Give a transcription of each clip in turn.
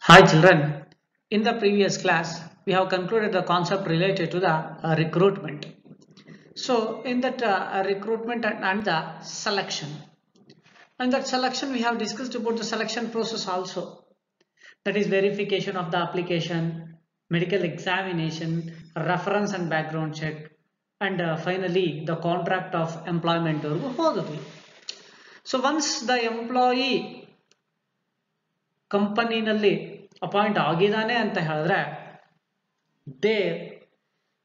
Hi children, in the previous class we have concluded the concept related to the recruitment. So in that recruitment and the selection. In that selection we have discussed about the selection process also. That is verification of the application, medical examination, reference and background check, and finally the contract of employment. So once the employee ಕಂಪನಿನಲ್ಲಿ appoint ಆಗಿದ್ದಾನೆ ಅಂತ ಹೇಳಿದ್ರೆ there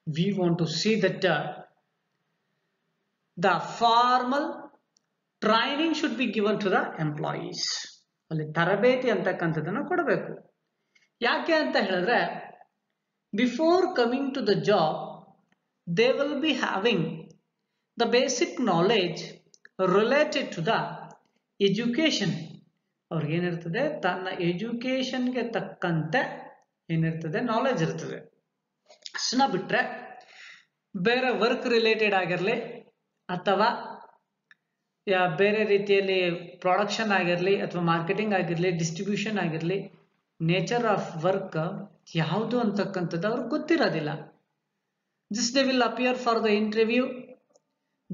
we want to see that the formal training should be given to the employees. ಅಲ್ಲಿ ತರಬೇತಿ ಅಂತಕ್ಕಂಥದ್ದನ್ನು ಕೊಡಬೇಕು. ಯಾಕೆ ಅಂತ ಹೇಳಿದ್ರೆ before coming to the job they will be having the basic knowledge related to the education. ಅವ್ರಿಗೆ ಏನಿರ್ತದೆ ತನ್ನ ಎಜುಕೇಶನ್ಗೆ ತಕ್ಕಂತೆ ಏನಿರ್ತದೆ ನಾಲೆಜ್ ಇರ್ತದೆ. ಅಷ್ಟನ್ನ ಬಿಟ್ರೆ ಬೇರೆ ವರ್ಕ್ ರಿಲೇಟೆಡ್ ಆಗಿರಲಿ ಅಥವಾ ಬೇರೆ ರೀತಿಯಲ್ಲಿ ಪ್ರೊಡಕ್ಷನ್ ಆಗಿರಲಿ ಅಥವಾ ಮಾರ್ಕೆಟಿಂಗ್ ಆಗಿರಲಿ ಡಿಸ್ಟ್ರಿಬ್ಯೂಷನ್ ಆಗಿರಲಿ ನೇಚರ್ ಆಫ್ ವರ್ಕ್ ಯಾವುದು ಅಂತಕ್ಕಂಥದ್ದು ಅವ್ರಿಗೆ ಗೊತ್ತಿರೋದಿಲ್ಲ. This they will appear for the interview.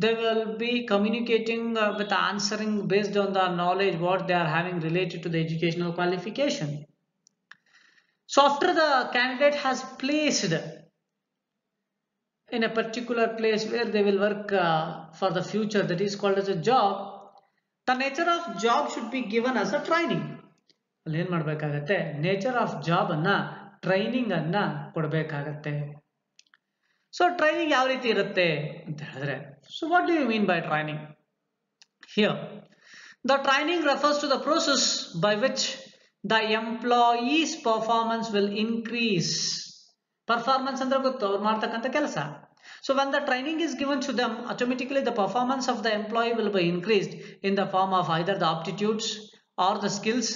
They will be communicating with answering based on the knowledge what they are having related to the educational qualification. So after the candidate has placed in a particular place where they will work for the future, that is called as a job, the nature of job should be given as a training. ಅಲ್ಲಿ ಏನು ಮಾಡಬೇಕಾಗತ್ತೆ, nature of job ಅನ್ನ training ಅನ್ನ ಕೊಡಬೇಕಾಗತ್ತೆ. So training ಯಾವ ರೀತಿ ಇರುತ್ತೆ ಅಂತ ಹೇಳಿದ್ರೆ, so what do you mean by training? Here the training refers to the process by which the employee's performance will increase. Performance ಅಂದ್ರೆ ಗೊತ್ತು, ಅವ್ರು ಮಾಡ್ತಕ್ಕಂಥ ಕೆಲಸ. So when the training is given to them, automatically the performance of the employee will be increased in the form of either the aptitudes or the skills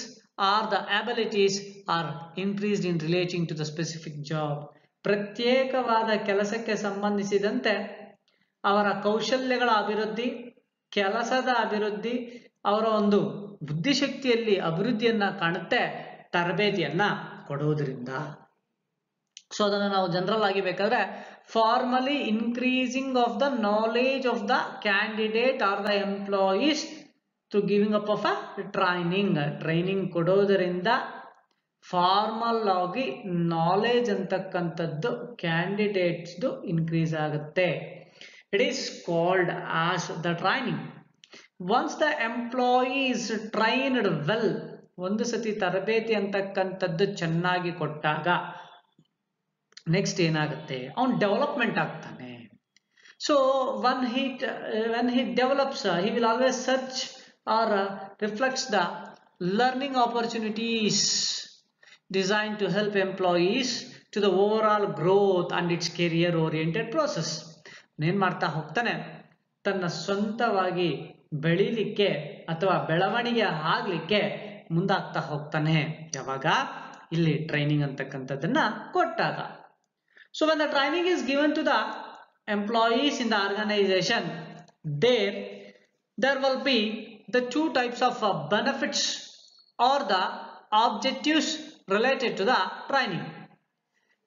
or the abilities are increased in relating to the specific job. ಪ್ರತ್ಯೇಕವಾದ ಕೆಲಸಕ್ಕೆ ಸಂಬಂಧಿಸಿದಂತೆ ಅವರ ಕೌಶಲ್ಯಗಳ ಅಭಿವೃದ್ಧಿ, ಕೆಲಸದ ಅಭಿವೃದ್ಧಿ, ಅವರ ಒಂದು ಬುದ್ಧಿಶಕ್ತಿಯಲ್ಲಿ ಅಭಿವೃದ್ಧಿಯನ್ನ ಕಾಣುತ್ತೆ ತರಬೇತಿಯನ್ನ ಕೊಡುವುದರಿಂದ. ಸೊ ಅದನ್ನು ನಾವು ಜನರಲ್ ಆಗಿ ಬೇಕಾದ್ರೆ formally increasing of the knowledge of the candidate are the employees through giving up of a training ಕೊಡೋದರಿಂದ ಫಾರ್ಮಲ್ ಆಗಿ ನಾಲೆಜ್ ಅಂತಕ್ಕಂಥದ್ದು ಕ್ಯಾಂಡಿಡೇಟ್ಸ್ದು ಇನ್ಕ್ರೀಸ್ ಆಗುತ್ತೆ. It is called as the training. Once the employee is trained well, ಒಂದು ಸತಿ ತರಬೇತಿ ಅಂತಕ್ಕಂಥದ್ದು ಚೆನ್ನಾಗಿ ಕೊಟ್ಟಾಗ ನೆಕ್ಸ್ಟ್ ಏನಾಗುತ್ತೆ, ಅವನು ಡೆವಲಪ್ಮೆಂಟ್ ಆಗ್ತಾನೆ. So when he develops, he will always search or reflects the learning opportunities designed to help employees to the overall growth and its career oriented process. ಏನ್ ಮಾಡ್ತಾ ಹೋಗ್ತಾನೆ, ತನ್ನ ಸ್ವಂತವಾಗಿ ಬೆಳಿಲಿಕ್ಕೆ ಅಥವಾ ಬೆಳವಣಿಗೆ ಆಗ್ಲಿಕ್ಕೆ ಮುಂದಾಗ್ತಾ ಹೋಗ್ತಾನೆ ಯಾವಾಗ ಇಲ್ಲಿ ಟ್ರೈನಿಂಗ್ ಅಂತಕ್ಕಂಥದ್ದನ್ನ ಕೊಟ್ಟಾಗ. So when the training is given to the employees in the organization, there will be the two types of benefits or the objectives related to the training.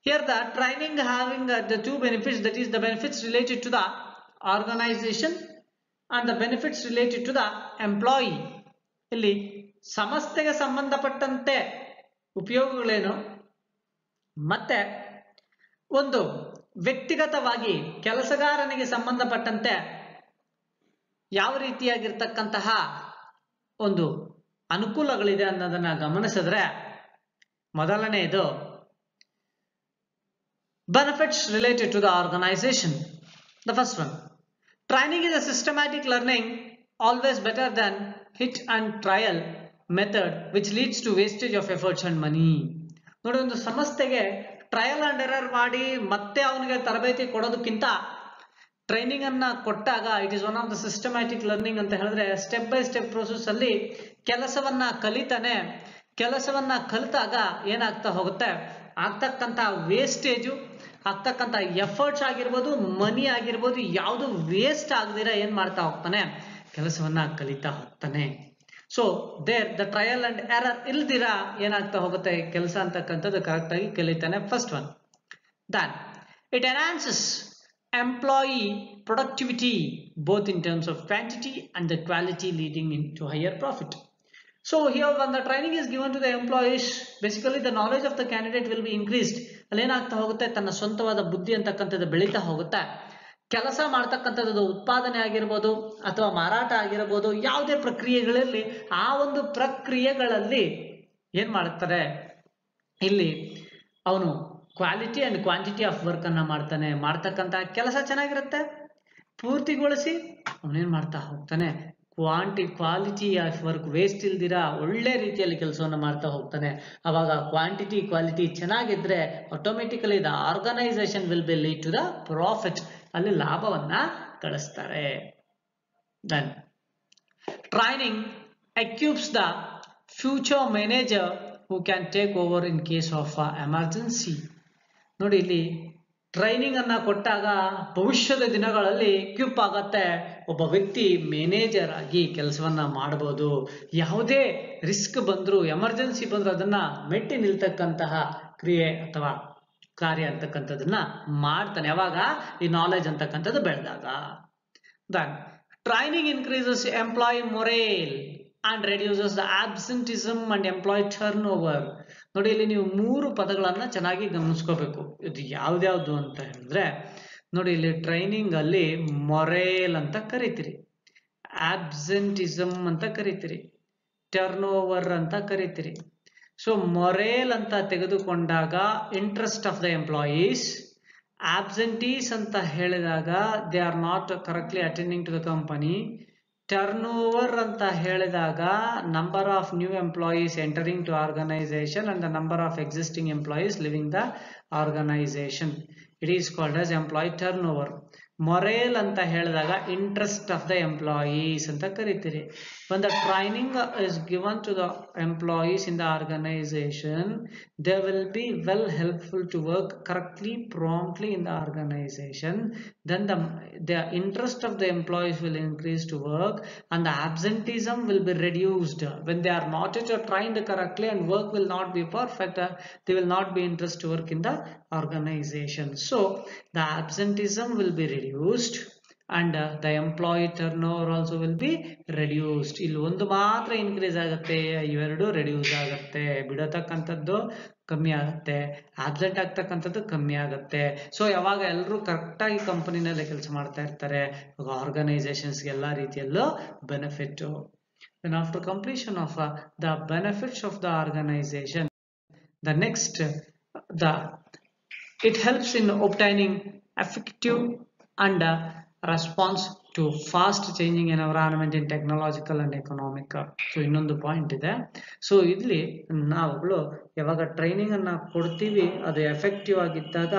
Here the training having the two benefits, that is the benefits related to the organization and the benefits related to the employee. ಇಲ್ಲಿ ಸಂಸ್ಥೆಗೆ ಸಂಬಂಧಪಟ್ಟಂತೆ ಉಪಯೋಗಗಳೇನು ಮತ್ತೆ ಒಂದು ವ್ಯಕ್ತಿಗತವಾಗಿ ಕೆಲಸಗಾರನಿಗೆ ಸಂಬಂಧಪಟ್ಟಂತೆ ಯಾವ ರೀತಿಯಾಗಿರ್ತಕ್ಕಂತಹ ಒಂದು ಅನುಕೂಲಗಳಿದೆ ಅನ್ನೋದನ್ನ ಗಮನಿಸಿದ್ರೆ, ಮೊದಲನೆಯದು benefits related to the organization. The first one, training is a systematic learning, always better than hit and trial method which leads to wastage of efforts and money. ನೋಡಿ, ಒಂದು ಸಂಸ್ಥೆಗೆ ಟ್ರಯಲ್ ಅಂಡ್ ಎರರ್ ಮಾಡಿ ಮತ್ತೆ ಅವನಿಗೆ ತರಬೇತಿ ಕೊಡೋದಕ್ಕಿಂತ training ಅನ್ನ ಕೊಟ್ಟಾಗ it is one of the systematic learning ಅಂತ ಹೇಳಿದ್ರೆ ಸ್ಟೆಪ್ ಬೈ ಸ್ಟೆಪ್ ಪ್ರೋಸೆಸ್ ಅಲ್ಲಿ ಕೆಲಸವನ್ನ ಕಲಿತಾನೆ. ಕೆಲಸವನ್ನ ಕಲಿತಾಗ ಏನಾಗ್ತಾ ಹೋಗುತ್ತೆ, ಆಗ್ತಕ್ಕಂಥ ವೇಸ್ಟೇಜು, ಆಗ್ತಕ್ಕಂಥ ಎಫರ್ಟ್ಸ್ ಆಗಿರ್ಬೋದು, ಮನಿ ಆಗಿರ್ಬೋದು, ಯಾವುದು ವೇಸ್ಟ್ ಆಗದಿರ ಏನ್ ಮಾಡ್ತಾ ಹೋಗ್ತಾನೆ, ಕೆಲಸವನ್ನ ಕಲಿತಾ ಹೋಗ್ತಾನೆ. So there the trial and error ಇಲ್ದಿರ ಏನಾಗ್ತಾ ಹೋಗುತ್ತೆ ಕೆಲಸ ಅಂತಕ್ಕಂಥದ್ದು ಕರೆಕ್ಟ್ ಆಗಿ ಕಲಿತಾನೆ. First one. Then it enhances employee productivity both in terms of quantity and the quality, leading into higher profit. So here when the training is given to the employees, basically the knowledge of the candidate will be increased. ಅಲ್ಲಿ ಏನಾಗ್ತಾ ಹೋಗುತ್ತೆ, ತನ್ನ ಸ್ವಂತವಾದ ಬುದ್ಧಿ ಅಂತಕ್ಕಂಥದ್ದು ಬೆಳೀತಾ ಹೋಗುತ್ತೆ. ಕೆಲಸ ಮಾಡ್ತಕ್ಕಂಥದ್ದು ಉತ್ಪಾದನೆ ಆಗಿರ್ಬೋದು ಅಥವಾ ಮಾರಾಟ ಆಗಿರ್ಬೋದು, ಯಾವುದೇ ಪ್ರಕ್ರಿಯೆಗಳಲ್ಲಿ ಆ ಒಂದು ಪ್ರಕ್ರಿಯೆಗಳಲ್ಲಿ ಏನ್ ಮಾಡ್ತಾರೆ, ಇಲ್ಲಿ ಅವನು quality and quantity of work ಅನ್ನ ಮಾಡ್ತಾನೆ. ಮಾಡ್ತಕ್ಕಂಥ ಕೆಲಸ ಚೆನ್ನಾಗಿರುತ್ತೆ, ಪೂರ್ತಿಗೊಳಿಸಿ ಅವನೇನ್ ಮಾಡ್ತಾ ಹೋಗ್ತಾನೆ, ಕ್ವಾಲಿಟಿ ಆಫ್ ವರ್ಕ್ ವೇಸ್ಟ್ ಇಲ್ದಿರ ಒಳ್ಳೆ ರೀತಿಯಲ್ಲಿ ಕೆಲಸವನ್ನು ಮಾಡ್ತಾ ಹೋಗ್ತಾನೆ. ಅವಾಗ ಕ್ವಾಂಟಿಟಿ ಕ್ವಾಲಿಟಿ ಚೆನ್ನಾಗಿದ್ರೆ automatically the organisation will be lead to the profit, ಅಲ್ಲಿ ಲಾಭವನ್ನ ಗಳಿಸ್ತಾರೆ. Then training equips the future manager who can take over in case of emergency. ನೋಡಿ, ಇಲ್ಲಿ ಟ್ರೈನಿಂಗ್ ಅನ್ನ ಕೊಟ್ಟಾಗ ಭವಿಷ್ಯದ ದಿನಗಳಲ್ಲಿ ಎಕ್ವಿಪ್ ಆಗತ್ತೆ, ಒಬ್ಬ ವ್ಯಕ್ತಿ ಮ್ಯಾನೇಜರ್ ಆಗಿ ಕೆಲಸವನ್ನ ಮಾಡಬಹುದು. ಯಾವುದೇ ರಿಸ್ಕ್ ಬಂದ್ರು, ಎಮರ್ಜೆನ್ಸಿ ಬಂದ್ರು ಅದನ್ನ ಮೆಟ್ಟಿ ನಿಲ್ತಕ್ಕಂತಹ ಕ್ರಿಯೆ ಅಥವಾ ಕಾರ್ಯ ಅಂತಕ್ಕಂಥದನ್ನ ಮಾಡ್ತಾನೆ. ಯಾವಾಗ ಈ ನಾಲೆಜ್ ಅಂತಕ್ಕಂಥದ್ದು ಬೆಳೆದಾಗ. Then training increases employee morale and reduces the absenteeism and employee turnover. ನೋಡಿ, ಇಲ್ಲಿ ನೀವು 3 ಪದಗಳನ್ನ ಚೆನ್ನಾಗಿ ಗಮನಿಸ್ಕೋಬೇಕು. ಇದು ಯಾವ್ದ್ಯಾವ್ದು ಅಂತ ಹೇಳಿದ್ರೆ, ನೋಡಿ ಇಲ್ಲಿ ಟ್ರೈನಿಂಗ್ ಅಲ್ಲಿ ಮೊರೇಲ್ ಅಂತ ಕರಿತೀರಿ, ಆಬ್ಸೆಂಟಿಸಮ್ ಅಂತ ಕರಿತೀರಿ, ಟರ್ನ್ ಓವರ್ ಅಂತ ಕರಿತೀರಿ. ಸೊ ಮೊರೇಲ್ ಅಂತ ತೆಗೆದುಕೊಂಡಾಗ interest of the employees, absentees ಅಂತ ಹೇಳಿದಾಗ they are not correctly attending to the company, turn over ಅಂತ ಹೇಳಿದಾಗ number of new employees entering to organisation and the number of existing employees living the organisation. It is called as employee turn over. Morale ಅಂತ ಹೇಳಿದಾಗ interest of the employees ಅಂತ ಕರಿತೀರಿ. when the training is given to the employees in the organization, they will be well helpful to work correctly, promptly in the organization. Then the interest of the employees will increase to work and the absenteeism will be reduced. When they are not trained correctly and work will not be perfect, they will not be interested to work in the organization. So the absenteeism will be reduced and the employee turnover also will be reduced. ಇಲ್ಲಿ ಒಂದು ಮಾತ್ರ increase ಆಗುತ್ತೆ, ಇವೆರಡು reduce ಆಗುತ್ತೆ. ಬಿಡತಕ್ಕಂಥದ್ದು ಕಮ್ಮಿ ಆಗುತ್ತೆ, absent ಆಗ್ತಕ್ಕಂಥದ್ದು ಕಮ್ಮಿ ಆಗುತ್ತೆ. ಸೊ ಯಾವಾಗ ಎಲ್ಲರೂ ಕರೆಕ್ಟಾಗಿ ಕಂಪನಿನಲ್ಲಿ ಕೆಲಸ ಮಾಡ್ತಾ ಇರ್ತಾರೆ, ಆರ್ಗನೈಸೇಷನ್ಸ್ಗೆ ಎಲ್ಲ ರೀತಿಯಲ್ಲೂ benefit. Then after completion of the benefits of the organization, the next it helps in obtaining effective and response to fast changing environment in technological and economic. So ಇನ್ನೊಂದು ಪಾಯಿಂಟ್ ಇದೆ. ಸೊ ಇಲ್ಲಿ ನಾವುಗಳು ಯಾವಾಗ ಟ್ರೈನಿಂಗ್ ಅನ್ನ ಕೊಡ್ತೀವಿ, ಅದು effective ಆಗಿದ್ದಾಗ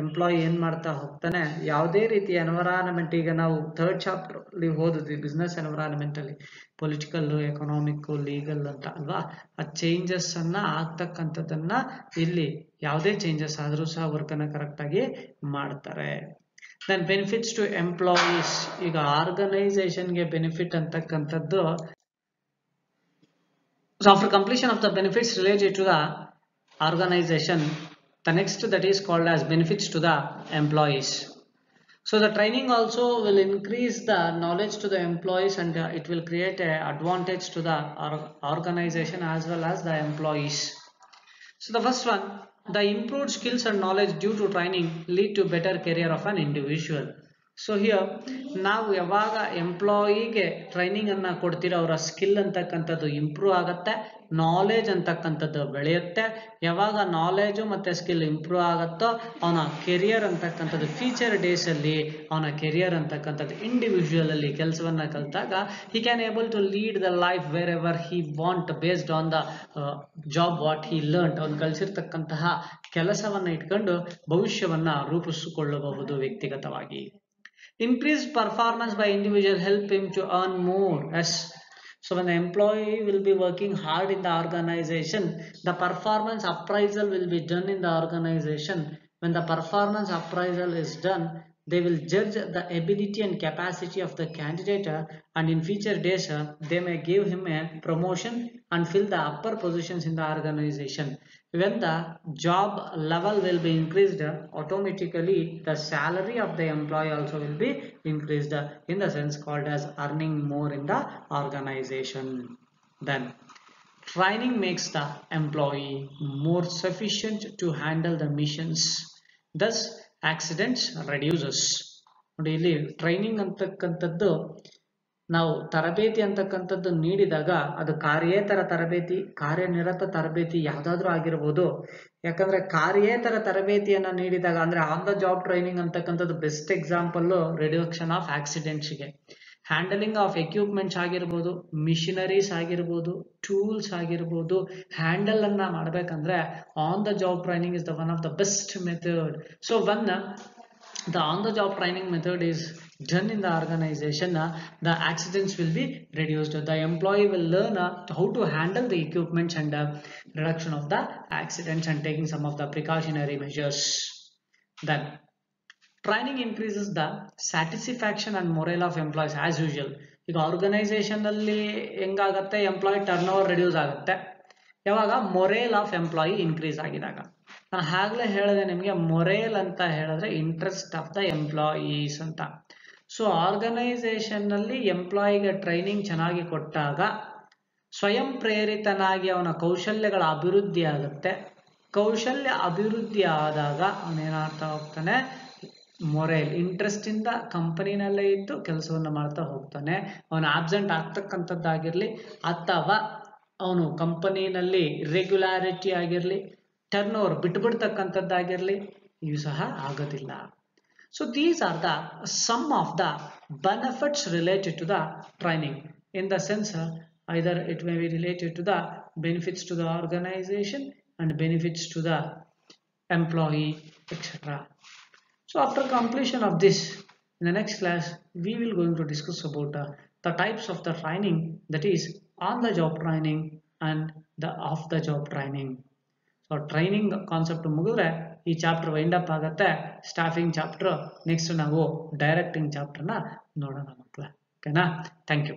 employee ಏನ್ ಮಾಡ್ತಾ ಹೋಗ್ತಾನೆ, ಯಾವುದೇ ರೀತಿಯ ಎನ್ವೈರಾನ್ಮೆಂಟ್, ಈಗ ನಾವು 3rd ಚಾಪ್ಟರ್ ಅಲ್ಲಿ ಓದಿದ್ವಿ ಬಿಸ್ನೆಸ್ ಎನ್ವೈರಾನ್ಮೆಂಟ್ ಅಲ್ಲಿ ಪೊಲಿಟಿಕಲ್, ಎಕನಾಮಿಕ್, ಲೀಗಲ್ ಅಂತ ಅಲ್ವಾ. ಆ ಚೇಂಜಸ್ ಅನ್ನ ಆಗ್ತಕ್ಕಂಥದ್ದನ್ನ ಇಲ್ಲಿ ಯಾವುದೇ ಚೇಂಜಸ್ ಆದ್ರೂ ಸಹ ವರ್ಕ್ ಅನ್ನ ಕರೆಕ್ಟ್ ಆಗಿ ಮಾಡ್ತಾರೆ. Then benefits to employees, ಈಗ ಆರ್ಗನೈಸೇಷನ್ ಗೆ ಬೆನಿಫಿಟ್ ಅಂತಕ್ಕಂಥದ್ದು, so after completion of the benefits related to the organization, the next that is called as benefits to the employees. So the training also will increase the knowledge to the employees and it will create a advantage to the organization as well as the employees. So the first one, the improved skills and knowledge due to training lead to better career of an individual. So here ನಾವು ಯಾವಾಗ ಎಂಪ್ಲಾಯಿಗೆ training ಅನ್ನ ಕೊಡ್ತೀರೋ ಅವರ skill ಅಂತಕ್ಕಂಥದ್ದು improve ಆಗುತ್ತೆ, knowledge ಅಂತಕ್ಕಂಥದ್ದು ಬೆಳೆಯುತ್ತೆ. ಯಾವಾಗ knowledge ಮತ್ತೆ ಸ್ಕಿಲ್ ಇಂಪ್ರೂವ್ ಆಗುತ್ತೋ ಅವನ ಕೆರಿಯರ್ ಅಂತಕ್ಕಂಥದ್ದು ಫ್ಯೂಚರ್ ಡೇಸ್ ಅಲ್ಲಿ ಅವನ ಕೆರಿಯರ್ ಅಂತಕ್ಕಂಥದ್ದು ಇಂಡಿವಿಜುವಲ್ ಅಲ್ಲಿ ಕೆಲಸವನ್ನ ಕಲಿತಾಗ he can able to lead the life wherever he want based on the job what he learned. ಅವನು ಕಲಿಸಿರ್ತಕ್ಕಂತಹ ಕೆಲಸವನ್ನ ಇಟ್ಕೊಂಡು ಭವಿಷ್ಯವನ್ನ ರೂಪಿಸಿಕೊಳ್ಳಬಹುದು ವ್ಯಕ್ತಿಗತವಾಗಿ. Increased performance by individual help him to earn more. Yes. So when the employee will be working hard in the organization, the performance appraisal will be done in the organization. When the performance appraisal is done, they will judge the ability and capacity of the candidate, and in future days they may give him a promotion and fill the upper positions in the organization. When the job level will be increased, automatically the salary of the employee also will be increased, in the sense called as earning more in the organization. Then training makes the employee more sufficient to handle the missions, thus accidents reduces. ನೋಡಿ ಇಲ್ಲಿ training ಅಂತಕ್ಕಂಥದ್ದು ನಾವು ತರಬೇತಿ ಅಂತಕ್ಕಂಥದ್ದು ನೀಡಿದಾಗ ಅದು ಕಾರ್ಯೇತರ ತರಬೇತಿ, ಕಾರ್ಯನಿರತ ತರಬೇತಿ ಯಾವುದಾದ್ರೂ ಆಗಿರ್ಬೋದು. ಯಾಕಂದ್ರೆ ಕಾರ್ಯೇತರ ತರಬೇತಿಯನ್ನ ನೀಡಿದಾಗ ಅಂದ್ರೆ ಆನ್ ದ ಜಾಬ್ ಟ್ರೈನಿಂಗ್ ಅಂತಕ್ಕಂಥದ್ದು ಬೆಸ್ಟ್ ಎಕ್ಸಾಂಪಲ್ ರಿಡಕ್ಷನ್ ಆಫ್ ಆಕ್ಸಿಡೆಂಟ್ಸ್ಗೆ. ಹ್ಯಾಂಡಲಿಂಗ್ ಆಫ್ ಎಕ್ವಿಪ್ಮೆಂಟ್ಸ್ ಆಗಿರ್ಬೋದು, ಮಿಷನರೀಸ್ ಆಗಿರ್ಬೋದು, ಟೂಲ್ಸ್ ಆಗಿರ್ಬೋದು, ಹ್ಯಾಂಡಲ್ ಅನ್ನ ಮಾಡ್ಬೇಕಂದ್ರೆ on the job training is the one of the best method. So one the on the job training method is done in the organization, the accidents will be reduced. The employee will learn how to handle the equipments and reduction of the accidents and taking some of the precautionary measures. Then training increases the satisfaction and morale of employees as usual. ಈಗ organisation ಅಲ್ಲಿ ಹೆಂಗಾಗತ್ತೆ, employee turn over reduce ಆಗುತ್ತೆ ಯಾವಾಗ ಮೊರೇಲ್ of employee increase ಆಗಿದಾಗ. ನಾನು ಆಗ್ಲೇ ಹೇಳಿದೆ ನಿಮಗೆ, ಮೊರೇಲ್ ಅಂತ ಹೇಳಿದ್ರೆ ಇಂಟ್ರೆಸ್ಟ್ ಆಫ್ ದ ಎಂಪ್ಲಾಯೀಸ್ ಅಂತ. ಸೊ ಆರ್ಗನೈಸೇಷನ್ ನಲ್ಲಿ ಎಂಪ್ಲಾಯಿಗೆ ಟ್ರೈನಿಂಗ್ ಚೆನ್ನಾಗಿ ಕೊಟ್ಟಾಗ ಸ್ವಯಂ ಪ್ರೇರಿತನಾಗಿ ಅವನ ಕೌಶಲ್ಯಗಳ ಅಭಿವೃದ್ಧಿ ಆಗುತ್ತೆ. ಕೌಶಲ್ಯ ಅಭಿವೃದ್ಧಿ ಆದಾಗ ಅವನೇನಾಗ್ತಾ ಹೋಗ್ತಾನೆ, ಮೊರೇಲ್ ಇಂಟ್ರೆಸ್ಟ್ ಇಂದ ಕಂಪನಿನಲ್ಲೇ ಇದ್ದು ಕೆಲಸವನ್ನು ಮಾಡ್ತಾ ಹೋಗ್ತಾನೆ. ಅವನು ಆಬ್ಸೆಂಟ್ ಆಗ್ತಕ್ಕಂಥದ್ದಾಗಿರ್ಲಿ ಅಥವಾ ಅವನು ಕಂಪನಿನಲ್ಲಿ ರೆಗ್ಯುಲಾರಿಟಿ ಆಗಿರ್ಲಿ, ಟರ್ನ್ ಓವರ್ ಬಿಟ್ಬಿಡ್ತಕ್ಕಂಥದ್ದಾಗಿರ್ಲಿ, ಇವು ಸಹ ಆಗೋದಿಲ್ಲ. So these are the some of the benefits related to the training. In the sense either it may be related to the benefits to the organization and benefits to the employee, etc. So after completion of this, in the next class we will going to discuss about the types of the training, that is on the job training and the off the job training. So training concept ಮುಗಿದ್ರೆ ಈ chapter wind up ಆಗುತ್ತೆ. Staffing chapter next ನಾವು directing ಚಾಪ್ಟರ್ನ ನೋಡೋಣ ಮಕ್ಕಳ. ಓಕೆನಾ? Thank you.